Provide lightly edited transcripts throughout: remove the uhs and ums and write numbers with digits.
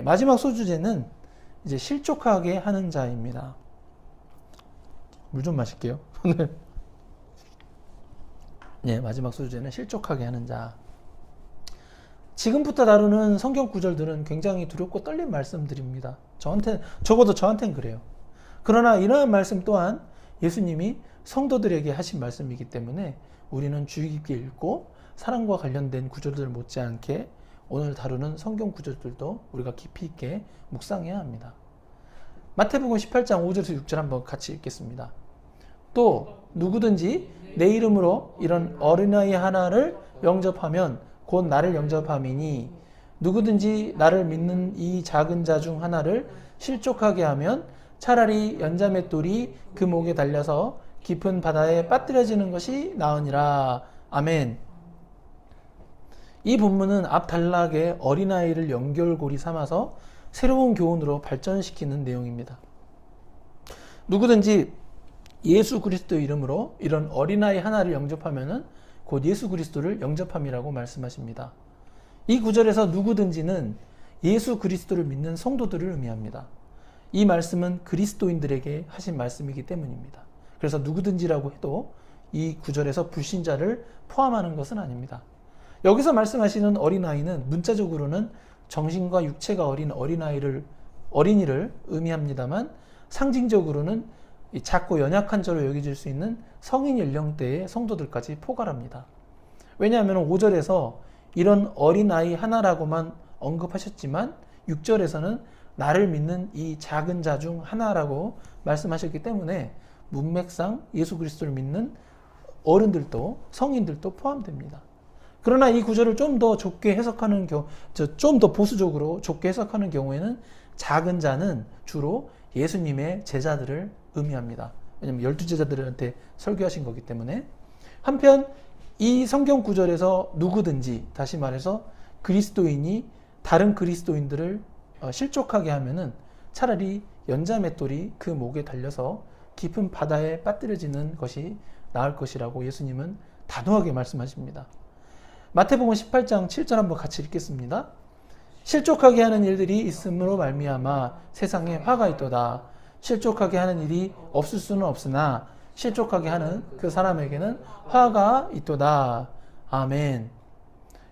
마지막 소주제는 이제 실족하게 하는 자입니다. 물 좀 마실게요. 오늘. 네, 마지막 소주제는 실족하게 하는 자. 지금부터 다루는 성경 구절들은 굉장히 두렵고 떨린 말씀들입니다. 적어도 저한테는 그래요. 그러나 이러한 말씀 또한 예수님이 성도들에게 하신 말씀이기 때문에 우리는 주의 깊게 읽고 사랑과 관련된 구절들 못지않게 오늘 다루는 성경 구절들도 우리가 깊이 있게 묵상해야 합니다. 마태복음 18장 5절에서 6절 한번 같이 읽겠습니다. 또 누구든지 내 이름으로 이런 어린아이 하나를 영접하면 곧 나를 영접함이니 누구든지 나를 믿는 이 작은 자 중 하나를 실족하게 하면 차라리 연자맷돌이 그 목에 달려서 깊은 바다에 빠뜨려지는 것이 나으니라. 아멘. 이 본문은 앞 단락에 어린아이를 연결고리 삼아서 새로운 교훈으로 발전시키는 내용입니다. 누구든지 예수 그리스도의 이름으로 이런 어린아이 하나를 영접하면은 곧 예수 그리스도를 영접함이라고 말씀하십니다. 이 구절에서 누구든지는 예수 그리스도를 믿는 성도들을 의미합니다. 이 말씀은 그리스도인들에게 하신 말씀이기 때문입니다. 그래서 누구든지라고 해도 이 구절에서 불신자를 포함하는 것은 아닙니다. 여기서 말씀하시는 어린아이는 문자적으로는 정신과 육체가 어린 어린이를 의미합니다만 상징적으로는 작고 연약한 자로 여겨질 수 있는 성인 연령대의 성도들까지 포괄합니다. 왜냐하면 5절에서 이런 어린아이 하나라고만 언급하셨지만 6절에서는 나를 믿는 이 작은 자 중 하나라고 말씀하셨기 때문에 문맥상 예수 그리스도를 믿는 어른들도 성인들도 포함됩니다. 그러나 이 구절을 좀 더 좁게 해석하는 좀 더 보수적으로 좁게 해석하는 경우에는 작은 자는 주로 예수님의 제자들을 의미합니다. 왜냐하면 12제자들한테 설교하신 거기 때문에. 한편 이 성경 구절에서 누구든지, 다시 말해서 그리스도인이 다른 그리스도인들을 실족하게 하면은 차라리 연자맷돌이 그 목에 달려서 깊은 바다에 빠뜨려지는 것이 나을 것이라고 예수님은 단호하게 말씀하십니다. 마태복음 18장 7절 한번 같이 읽겠습니다. 실족하게 하는 일들이 있음으로 말미암아 세상에 화가 있도다. 실족하게 하는 일이 없을 수는 없으나 실족하게 하는 그 사람에게는 화가 있도다. 아멘.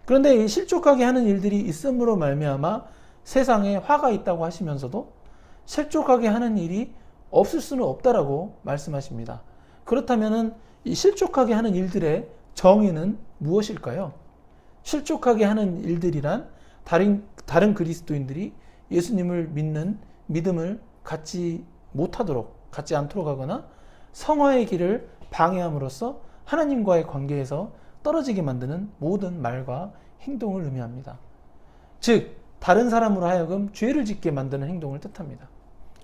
그런데 이 실족하게 하는 일들이 있음으로 말미암아 세상에 화가 있다고 하시면서도 실족하게 하는 일이 없을 수는 없다라고 말씀하십니다. 그렇다면은 이 실족하게 하는 일들의 정의는 무엇일까요? 실족하게 하는 일들이란 다른 그리스도인들이 예수님을 믿는 믿음을 갖지 않도록 하거나 성화의 길을 방해함으로써 하나님과의 관계에서 떨어지게 만드는 모든 말과 행동을 의미합니다. 즉 다른 사람으로 하여금 죄를 짓게 만드는 행동을 뜻합니다.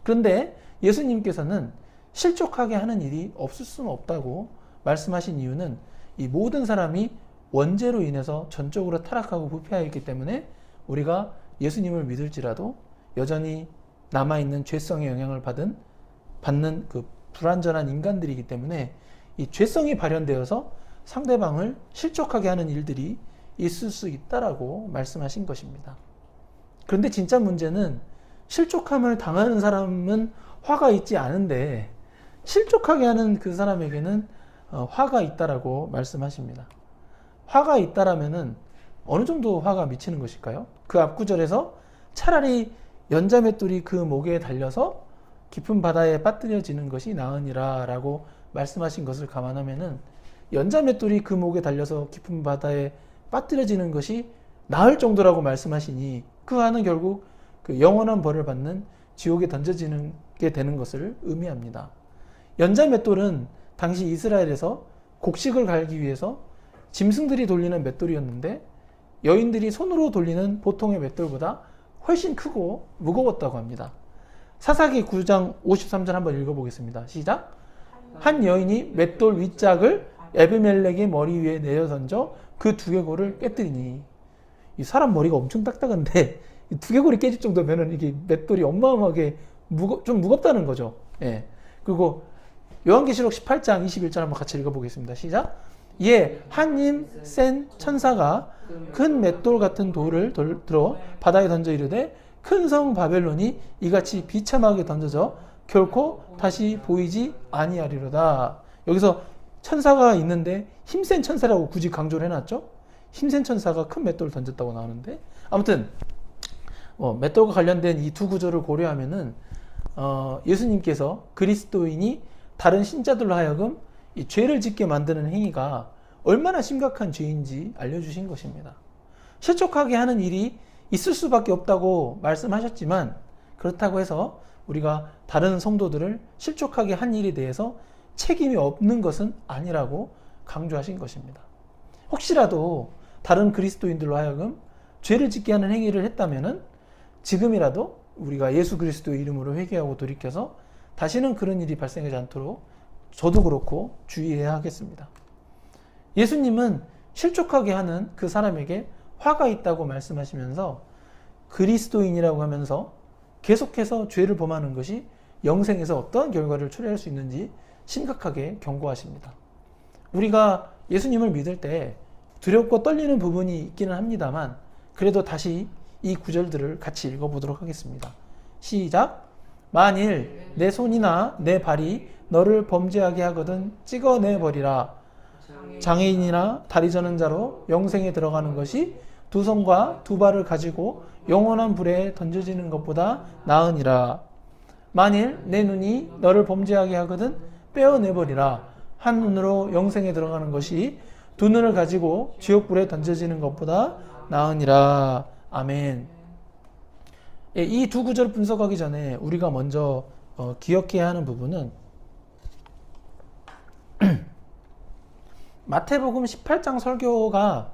그런데 예수님께서는 실족하게 하는 일이 없을 수는 없다고 말씀하신 이유는 이 모든 사람이 원죄로 인해서 전적으로 타락하고 부패하여 있기 때문에 우리가 예수님을 믿을지라도 여전히 남아있는 죄성의 영향을 받는 그 불완전한 인간들이기 때문에 이 죄성이 발현되어서 상대방을 실족하게 하는 일들이 있을 수 있다라고 말씀하신 것입니다. 그런데 진짜 문제는 실족함을 당하는 사람은 화가 있지 않은데 실족하게 하는 그 사람에게는 화가 있다라고 말씀하십니다. 화가 있다라면은 어느 정도 화가 미치는 것일까요? 그 앞구절에서 차라리 연자맷돌이 그 목에 달려서 깊은 바다에 빠뜨려지는 것이 나으니라 라고 말씀하신 것을 감안하면은 연자맷돌이 그 목에 달려서 깊은 바다에 빠뜨려지는 것이 나을 정도라고 말씀하시니 그 안은 결국 그 영원한 벌을 받는 지옥에 던져지는 게 되는 것을 의미합니다. 연자맷돌은 당시 이스라엘에서 곡식을 갈기 위해서 짐승들이 돌리는 맷돌이었는데 여인들이 손으로 돌리는 보통의 맷돌보다 훨씬 크고 무거웠다고 합니다. 사사기 9장 53절 한번 읽어보겠습니다. 시작. 한 여인이 맷돌 윗짝을 에비멜렉의 머리 위에 내려 던져 그 두개골을 깨뜨리니. 이 사람 머리가 엄청 딱딱한데 두개골이 깨질 정도면은 이게 맷돌이 어마어마하게 좀 무겁다는 거죠. 예. 그리고 요한계시록 18장 21절 한번 같이 읽어보겠습니다. 시작. 한 힘 센 천사가 큰 맷돌 같은 돌을 들어 바다에 던져 이르되 큰 성 바벨론이 이같이 비참하게 던져져 결코 다시 보이지 아니하리로다. 여기서 천사가 있는데 힘센 천사라고 굳이 강조를 해놨죠. 힘센 천사가 큰 맷돌을 던졌다고 나오는데, 아무튼 맷돌과 관련된 이 두 구절을 고려하면은 예수님께서 그리스도인이 다른 신자들로 하여금 이 죄를 짓게 만드는 행위가 얼마나 심각한 죄인지 알려주신 것입니다. 실족하게 하는 일이 있을 수밖에 없다고 말씀하셨지만, 그렇다고 해서 우리가 다른 성도들을 실족하게 한 일에 대해서 책임이 없는 것은 아니라고 강조하신 것입니다. 혹시라도 다른 그리스도인들로 하여금 죄를 짓게 하는 행위를 했다면은 지금이라도 우리가 예수 그리스도의 이름으로 회개하고 돌이켜서 다시는 그런 일이 발생하지 않도록 저도 그렇고 주의해야 하겠습니다. 예수님은 실족하게 하는 그 사람에게 화가 있다고 말씀하시면서 그리스도인이라고 하면서 계속해서 죄를 범하는 것이 영생에서 어떠한 결과를 초래할 수 있는지 심각하게 경고하십니다. 우리가 예수님을 믿을 때 두렵고 떨리는 부분이 있기는 합니다만, 그래도 다시 이 구절들을 같이 읽어보도록 하겠습니다. 시작. 만일 내 손이나 내 발이 너를 범죄하게 하거든 찍어내버리라. 장애인이나 다리 저는 자로 영생에 들어가는 것이 두 손과 두 발을 가지고 영원한 불에 던져지는 것보다 나으니라. 만일 내 눈이 너를 범죄하게 하거든 빼어내버리라. 한 눈으로 영생에 들어가는 것이 두 눈을 가지고 지옥불에 던져지는 것보다 나으니라. 아멘. 이 두 구절을 분석하기 전에 우리가 먼저 기억해야 하는 부분은 마태복음 18장 설교가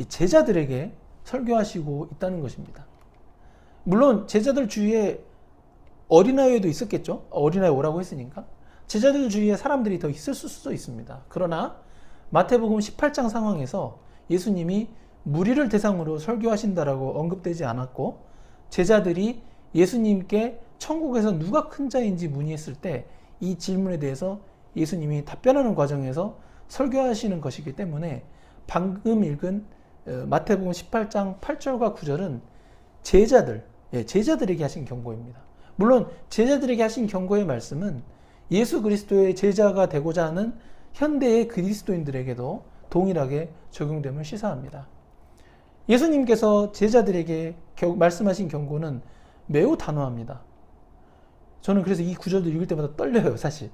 제자들에게 설교하시고 있다는 것입니다. 물론 제자들 주위에 어린아이도 있었겠죠. 어린아이 오라고 했으니까. 제자들 주위에 사람들이 더 있을 수도 있습니다. 그러나 마태복음 18장 상황에서 예수님이 무리를 대상으로 설교하신다라고 언급되지 않았고, 제자들이 예수님께 천국에서 누가 큰 자인지 문의했을 때 이 질문에 대해서 예수님이 답변하는 과정에서 설교하시는 것이기 때문에 방금 읽은 마태복음 18장 8절과 9절은 제자들에게 하신 경고입니다. 물론 제자들에게 하신 경고의 말씀은 예수 그리스도의 제자가 되고자 하는 현대의 그리스도인들에게도 동일하게 적용됨을 시사합니다. 예수님께서 제자들에게 말씀하신 경고는 매우 단호합니다. 저는 그래서 이 구절도 읽을 때마다 떨려요, 사실.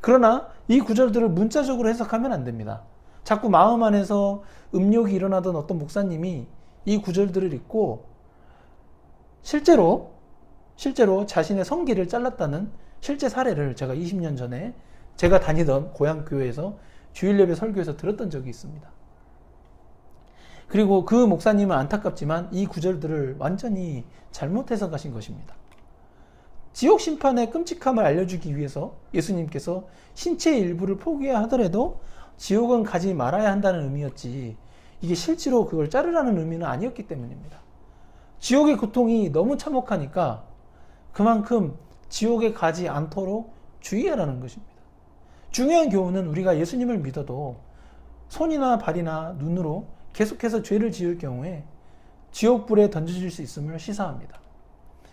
그러나 이 구절들을 문자적으로 해석하면 안 됩니다. 자꾸 마음 안에서 음욕이 일어나던 어떤 목사님이 이 구절들을 읽고 실제로 자신의 성기를 잘랐다는 실제 사례를 제가 20년 전에 제가 다니던 고향 교회에서 주일 예배 설교에서 들었던 적이 있습니다. 그리고 그 목사님은 안타깝지만 이 구절들을 완전히 잘못 해석하신 것입니다. 지옥 심판의 끔찍함을 알려주기 위해서 예수님께서 신체의 일부를 포기하더라도 지옥은 가지 말아야 한다는 의미였지, 이게 실제로 그걸 자르라는 의미는 아니었기 때문입니다. 지옥의 고통이 너무 참혹하니까 그만큼 지옥에 가지 않도록 주의하라는 것입니다. 중요한 교훈은 우리가 예수님을 믿어도 손이나 발이나 눈으로 계속해서 죄를 지을 경우에 지옥불에 던져질 수 있음을 시사합니다.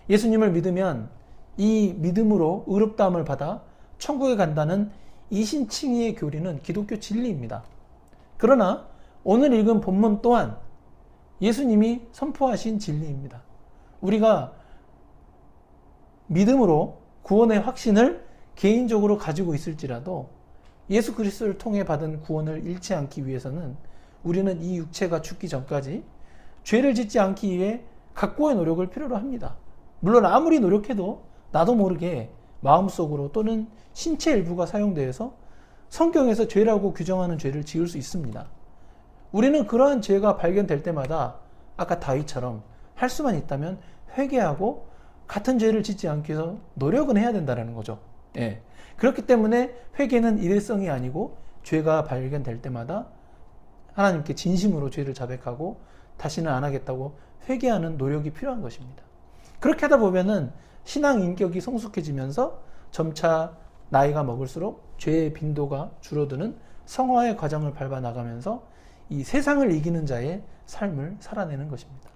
예수님을 믿으면 이 믿음으로 의롭다함을 받아 천국에 간다는 이신칭의의 교리는 기독교 진리입니다. 그러나 오늘 읽은 본문 또한 예수님이 선포하신 진리입니다. 우리가 믿음으로 구원의 확신을 개인적으로 가지고 있을지라도 예수 그리스도를 통해 받은 구원을 잃지 않기 위해서는 우리는 이 육체가 죽기 전까지 죄를 짓지 않기 위해 각고의 노력을 필요로 합니다. 물론 아무리 노력해도 나도 모르게 마음속으로 또는 신체 일부가 사용되어서 성경에서 죄라고 규정하는 죄를 지을 수 있습니다. 우리는 그러한 죄가 발견될 때마다 아까 다윗처럼 할 수만 있다면 회개하고 같은 죄를 짓지 않기 위해서 노력은 해야 된다는 거죠. 그렇기 때문에 회개는 일회성이 아니고 죄가 발견될 때마다 하나님께 진심으로 죄를 자백하고 다시는 안 하겠다고 회개하는 노력이 필요한 것입니다. 그렇게 하다 보면은 신앙 인격이 성숙해지면서 점차 나이가 먹을수록 죄의 빈도가 줄어드는 성화의 과정을 밟아 나가면서 이 세상을 이기는 자의 삶을 살아내는 것입니다.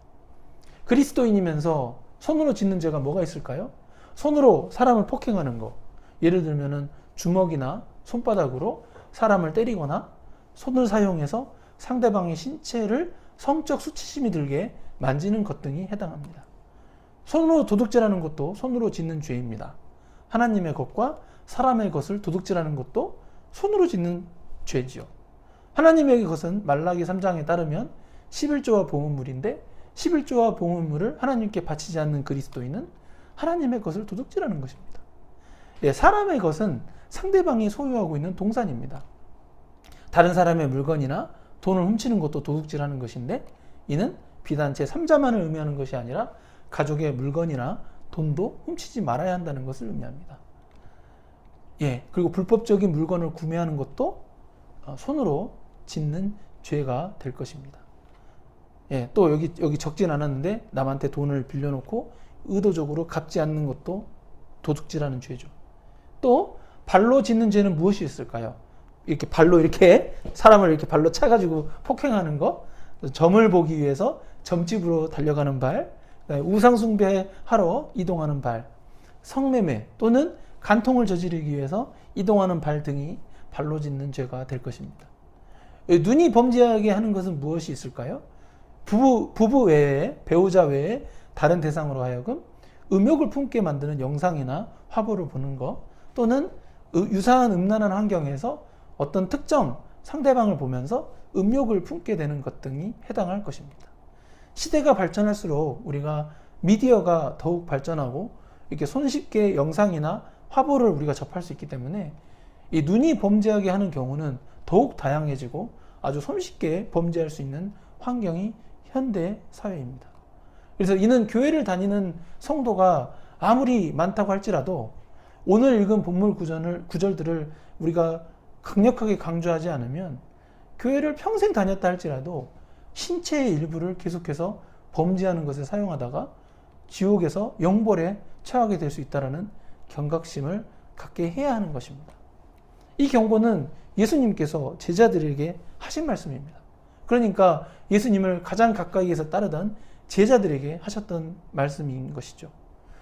그리스도인이면서 손으로 짓는 죄가 뭐가 있을까요? 손으로 사람을 폭행하는 거. 예를 들면은 주먹이나 손바닥으로 사람을 때리거나 손을 사용해서 상대방의 신체를 성적 수치심이 들게 만지는 것 등이 해당합니다. 손으로 도둑질하는 것도 손으로 짓는 죄입니다. 하나님의 것과 사람의 것을 도둑질하는 것도 손으로 짓는 죄지요. 하나님의 것은 말라기 3장에 따르면 11조와 봉헌물인데 11조와 봉헌물을 하나님께 바치지 않는 그리스도인은 하나님의 것을 도둑질하는 것입니다. 예, 사람의 것은 상대방이 소유하고 있는 동산입니다. 다른 사람의 물건이나 돈을 훔치는 것도 도둑질하는 것인데 이는 비단 제3자만을 의미하는 것이 아니라 가족의 물건이나 돈도 훔치지 말아야 한다는 것을 의미합니다. 예, 그리고 불법적인 물건을 구매하는 것도 손으로 짓는 죄가 될 것입니다. 예, 또 여기 적진 않았는데 남한테 돈을 빌려놓고 의도적으로 갚지 않는 것도 도둑질하는 죄죠. 또 발로 짓는 죄는 무엇이 있을까요? 이렇게 발로 이렇게 사람을 이렇게 발로 차가지고 폭행하는 거, 점을 보기 위해서 점집으로 달려가는 발, 우상숭배하러 이동하는 발, 성매매 또는 간통을 저지르기 위해서 이동하는 발 등이 발로 짓는 죄가 될 것입니다. 눈이 범죄하게 하는 것은 무엇이 있을까요? 부부 외에, 배우자 외에 다른 대상으로 하여금 음욕을 품게 만드는 영상이나 화보를 보는 것, 또는 유사한 음란한 환경에서 어떤 특정 상대방을 보면서 음욕을 품게 되는 것 등이 해당할 것입니다. 시대가 발전할수록 우리가 미디어가 더욱 발전하고 이렇게 손쉽게 영상이나 화보를 우리가 접할 수 있기 때문에 이 눈이 범죄하게 하는 경우는 더욱 다양해지고 아주 손쉽게 범죄할 수 있는 환경이 현대 사회입니다. 그래서 이는 교회를 다니는 성도가 아무리 많다고 할지라도 오늘 읽은 본문 구절들을 우리가 강력하게 강조하지 않으면 교회를 평생 다녔다 할지라도 신체의 일부를 계속해서 범죄하는 것에 사용하다가 지옥에서 영벌에 처하게 될 수 있다는 경각심을 갖게 해야 하는 것입니다. 이 경고는 예수님께서 제자들에게 하신 말씀입니다. 그러니까 예수님을 가장 가까이에서 따르던 제자들에게 하셨던 말씀인 것이죠.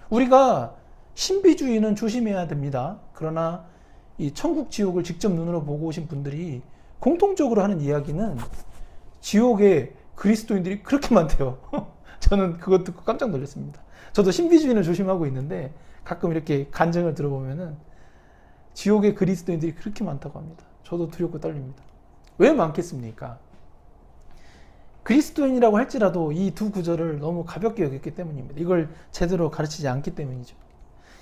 우리가 신비주의는 조심해야 됩니다. 그러나 이 천국 지옥을 직접 눈으로 보고 오신 분들이 공통적으로 하는 이야기는 지옥에 그리스도인들이 그렇게 많대요. 저는 그것 듣고 깜짝 놀랐습니다. 저도 신비주의는 조심하고 있는데 가끔 이렇게 간증을 들어보면은 지옥에 그리스도인들이 그렇게 많다고 합니다. 저도 두렵고 떨립니다. 왜 많겠습니까? 그리스도인이라고 할지라도 이 두 구절을 너무 가볍게 여겼기 때문입니다. 이걸 제대로 가르치지 않기 때문이죠.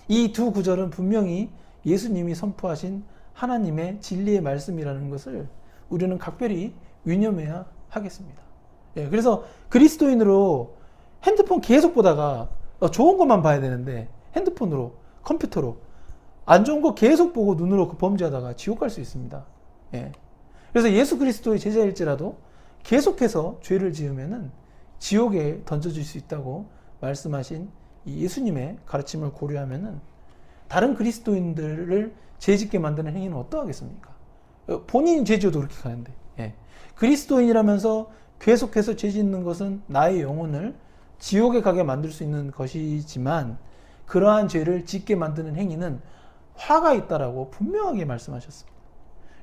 이 두 구절은 분명히 예수님이 선포하신 하나님의 진리의 말씀이라는 것을 우리는 각별히 유념해야 하겠습니다. 예, 그래서 그리스도인으로 핸드폰 계속 보다가 좋은 것만 봐야 되는데 핸드폰으로, 컴퓨터로 안 좋은 거 계속 보고 눈으로 범죄하다가 지옥 갈 수 있습니다. 예. 그래서 예수 그리스도의 제자일지라도 계속해서 죄를 지으면은 지옥에 던져질 수 있다고 말씀하신 이 예수님의 가르침을 고려하면은 다른 그리스도인들을 죄짓게 만드는 행위는 어떠하겠습니까? 본인이 죄 지어도 그렇게 가는데. 예. 그리스도인이라면서 계속해서 죄 짓는 것은 나의 영혼을 지옥에 가게 만들 수 있는 것이지만 그러한 죄를 짓게 만드는 행위는 화가 있다라고 분명하게 말씀하셨습니다.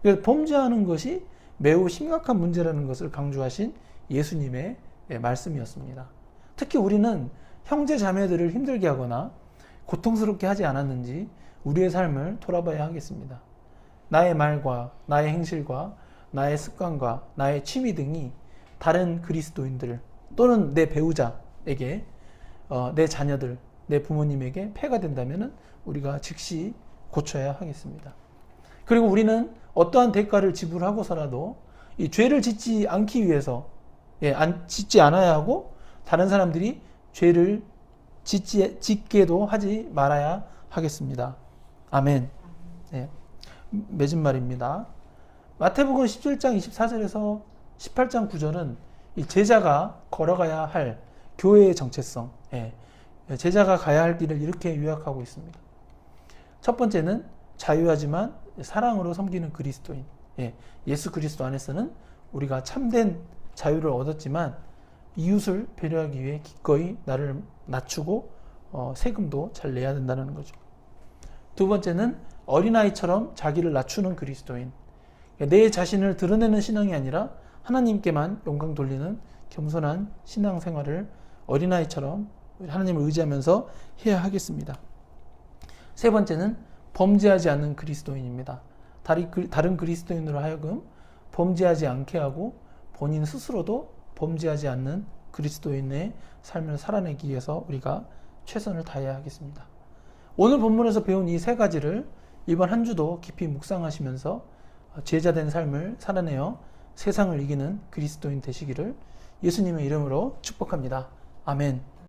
그래서 범죄하는 것이 매우 심각한 문제라는 것을 강조하신 예수님의 말씀이었습니다. 특히 우리는 형제 자매들을 힘들게 하거나 고통스럽게 하지 않았는지 우리의 삶을 돌아봐야 하겠습니다. 나의 말과 나의 행실과 나의 습관과 나의 취미 등이 다른 그리스도인들 또는 내 배우자에게 내 자녀들, 내 부모님에게 폐가 된다면 우리가 즉시 고쳐야 하겠습니다. 그리고 우리는 어떠한 대가를 지불하고서라도 이 죄를 짓지 않기 위해서 짓지 않아야 하고 다른 사람들이 죄를 짓게도 하지 말아야 하겠습니다. 아멘. 네. 맺은 말입니다. 마태복음 17장 24절에서 18장 9절은 이 제자가 걸어가야 할 교회의 정체성, 제자가 가야 할 길을 이렇게 요약하고 있습니다. 첫 번째는 자유하지만 사랑으로 섬기는 그리스도인. 예수 그리스도 안에서는 우리가 참된 자유를 얻었지만 이웃을 배려하기 위해 기꺼이 나를 낮추고 세금도 잘 내야 된다는 거죠. 두 번째는 어린아이처럼 자기를 낮추는 그리스도인. 내 자신을 드러내는 신앙이 아니라 하나님께만 영광 돌리는 겸손한 신앙생활을 어린아이처럼 하나님을 의지하면서 해야 하겠습니다. 세 번째는 범죄하지 않는 그리스도인입니다. 다른 그리스도인으로 하여금 범죄하지 않게 하고 본인 스스로도 범죄하지 않는 그리스도인의 삶을 살아내기 위해서 우리가 최선을 다해야 하겠습니다. 오늘 본문에서 배운 이 세 가지를 이번 한 주도 깊이 묵상하시면서 제자된 삶을 살아내어 세상을 이기는 그리스도인 되시기를 예수님의 이름으로 축복합니다. 아멘.